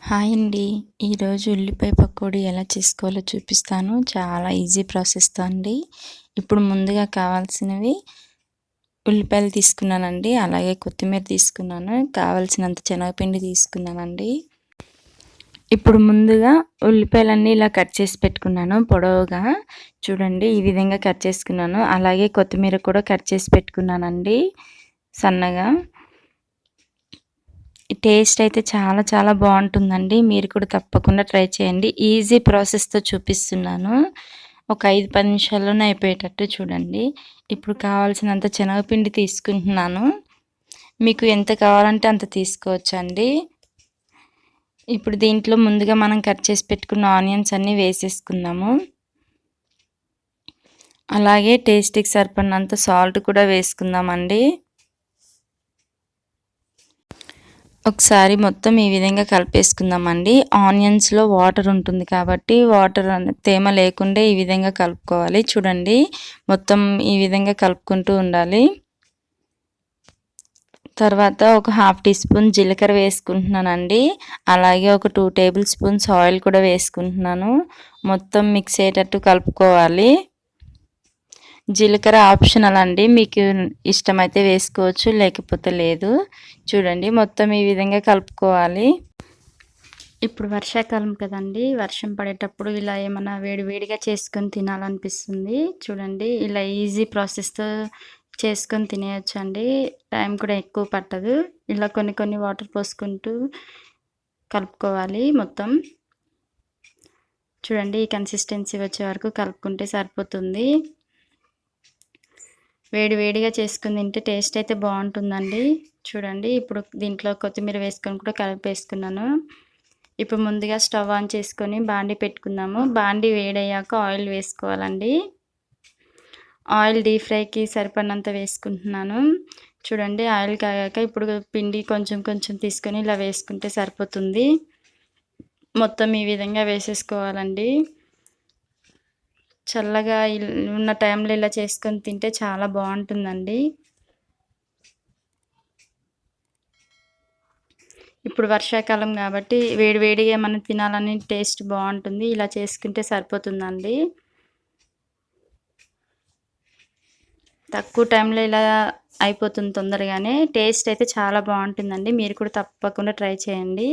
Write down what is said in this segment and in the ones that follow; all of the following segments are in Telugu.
హాయ్ అండి. ఈరోజు ఉల్లిపాయ పకోడీ ఎలా చేసుకోవాలో చూపిస్తాను. చాలా ఈజీ ప్రాసెస్‌తో అండి. ఇప్పుడు ముందుగా కావాల్సినవి ఉల్లిపాయలు తీసుకున్నానండి. అలాగే కొత్తిమీర తీసుకున్నాను. కావాల్సినంత శనగపిండి తీసుకున్నానండి. ఇప్పుడు ముందుగా ఉల్లిపాయలన్నీ ఇలా కట్ చేసి పెట్టుకున్నాను పొడవుగా. చూడండి ఈ విధంగా కట్ చేసుకున్నాను. అలాగే కొత్తిమీర కూడా కట్ చేసి పెట్టుకున్నానండి సన్నగా. టేస్ట్ అయితే చాలా బాగుంటుందండి. మీరు కూడా తప్పకుండా ట్రై చేయండి. ఈజీ ప్రాసెస్‌తో చూపిస్తున్నాను. ఒక 5-10 నిమిషాల్లోనే అయిపోయేటట్టు చూడండి. ఇప్పుడు కావాల్సినంత శనగపిండి తీసుకుంటున్నాను. మీకు ఎంత కావాలంటే అంత తీసుకోవచ్చండి. ఇప్పుడు దీంట్లో ముందుగా మనం కట్ చేసి పెట్టుకున్న ఆనియన్స్ అన్నీ వేసేసుకుందాము. అలాగే టేస్ట్‌కి సరిపడినంత సాల్ట్ కూడా వేసుకుందామండి. ఒకసారి మొత్తం ఈ విధంగా కలిపేసుకుందామండి. ఆనియన్స్‌లో వాటర్ ఉంటుంది కాబట్టి వాటర్ తేమ లేకుండా ఈ విధంగా కలుపుకోవాలి. చూడండి మొత్తం ఈ విధంగా కలుపుకుంటూ ఉండాలి. తర్వాత ఒక హాఫ్ టీ స్పూన్ జీలకర్ర వేసుకుంటున్నానండి. అలాగే ఒక 2 టేబుల్ స్పూన్స్ ఆయిల్ కూడా వేసుకుంటున్నాను. మొత్తం మిక్స్ అయ్యేటట్టు కలుపుకోవాలి. జీలకర్ర ఆప్షనల్ అండి. మీకు ఇష్టమైతే వేసుకోవచ్చు, లేకపోతే లేదు. చూడండి మొత్తం ఈ విధంగా కలుపుకోవాలి. ఇప్పుడు వర్షాకాలం కదండి, వర్షం పడేటప్పుడు ఇలా ఏమన్నా వేడివేడిగా చేసుకొని తినాలనిపిస్తుంది. చూడండి ఇలా ఈజీ ప్రాసెస్‌తో చేసుకొని తినేయొచ్చండి. టైం కూడా ఎక్కువ పట్టదు. ఇలా కొన్ని వాటర్ పోసుకుంటూ కలుపుకోవాలి మొత్తం. చూడండి ఈ కన్సిస్టెన్సీ వచ్చే వరకు కలుపుకుంటే సరిపోతుంది. వేడివేడిగా చేసుకొని తింటే టేస్ట్ అయితే బాగుంటుందండి. చూడండి ఇప్పుడు దీంట్లో కొత్తిమీర వేసుకొని కూడా కలిపేసుకున్నాను. ఇప్పుడు ముందుగా స్టవ్ ఆన్ చేసుకొని బాండీ పెట్టుకుందాము. బాండీ వేడయ్యాక ఆయిల్ వేసుకోవాలండి. ఆయిల్ డీప్ ఫ్రైకి సరిపడినంత వేసుకుంటున్నాను. చూడండి ఆయిల్ కాగాక ఇప్పుడు పిండి కొంచెం తీసుకొని ఇలా వేసుకుంటే సరిపోతుంది. మొత్తం ఈ విధంగా వేసేసుకోవాలండి. చల్లగా ఉన్న టైంలో ఇలా చేసుకొని తింటే చాలా బాగుంటుందండి. ఇప్పుడు వర్షాకాలం కాబట్టి వేడివేడిగా మనం తినాలని టేస్ట్ బాగుంటుంది. ఇలా చేసుకుంటే సరిపోతుందండి. తక్కువ టైంలో ఇలా అయిపోతుంది తొందరగానే. టేస్ట్ అయితే చాలా బాగుంటుందండి. మీరు కూడా తప్పకుండా ట్రై చేయండి.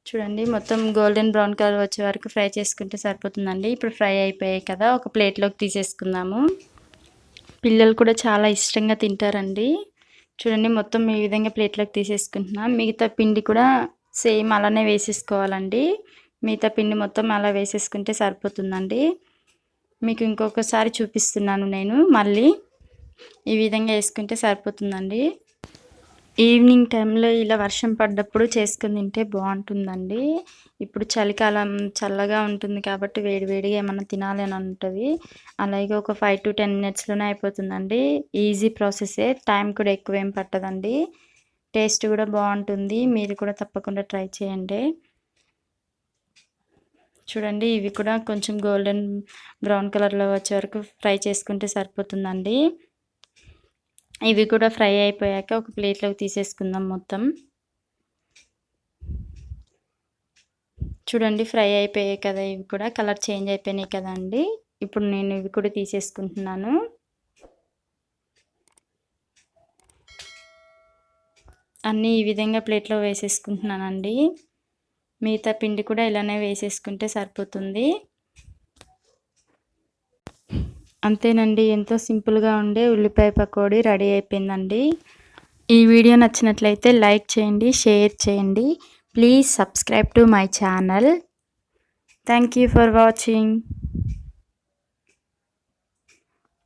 చూడండి మొత్తం గోల్డెన్ బ్రౌన్ కలర్ వచ్చే వరకు ఫ్రై చేసుకుంటే సరిపోతుందండి. ఇప్పుడు ఫ్రై అయిపోయాయి కదా, ఒక ప్లేట్లోకి తీసేసుకుందాము. పిల్లలు కూడా చాలా ఇష్టంగా తింటారండి. చూడండి మొత్తం ఈ విధంగా ప్లేట్లోకి తీసేసుకుంటున్నాం. మిగతా పిండి కూడా సేమ్ అలానే వేసేసుకోవాలండి. మిగతా పిండి మొత్తం అలా వేసేసుకుంటే సరిపోతుందండి. మీకు ఇంకొకసారి చూపిస్తున్నాను నేను మళ్ళీ. ఈ విధంగా వేసుకుంటే సరిపోతుందండి. ఈవినింగ్ టైంలో ఇలా వర్షం పడ్డప్పుడు చేసుకొని తింటే బాగుంటుందండి. ఇప్పుడు చలికాలం చల్లగా ఉంటుంది కాబట్టి వేడివేడిగా ఏమన్నా తినాలి అని ఉంటుంది. అలాగే ఒక 5-10 మినిట్స్‌లోనే అయిపోతుందండి. ఈజీ ప్రాసెసే, టైం కూడా ఎక్కువేం పట్టదండి. టేస్ట్ కూడా బాగుంటుంది. మీరు కూడా తప్పకుండా ట్రై చేయండి. చూడండి ఇవి కూడా కొంచెం గోల్డెన్ బ్రౌన్ కలర్లో వచ్చే వరకు ఫ్రై చేసుకుంటే సరిపోతుందండి. ఇవి కూడా ఫ్రై అయిపోయాక ఒక ప్లేట్లోకి తీసేసుకుందాం మొత్తం. చూడండి ఫ్రై అయిపోయాయి కదా, ఇవి కూడా కలర్ చేంజ్ అయిపోయినాయి కదండి. ఇప్పుడు నేను ఇవి కూడా తీసేసుకుంటున్నాను. అన్నీ ఈ విధంగా ప్లేట్లో వేసేసుకుంటున్నానండి. మిగతా పిండి కూడా ఇలానే వేసేసుకుంటే సరిపోతుంది. అంతేనండి, ఎంతో సింపుల్గా ఉండే ఉల్లిపాయ పకోడీ రెడీ అయిపోయిందండి. ఈ వీడియో నచ్చినట్లయితే లైక్ చేయండి, షేర్ చేయండి. Please subscribe to my channel. Thank you for watching.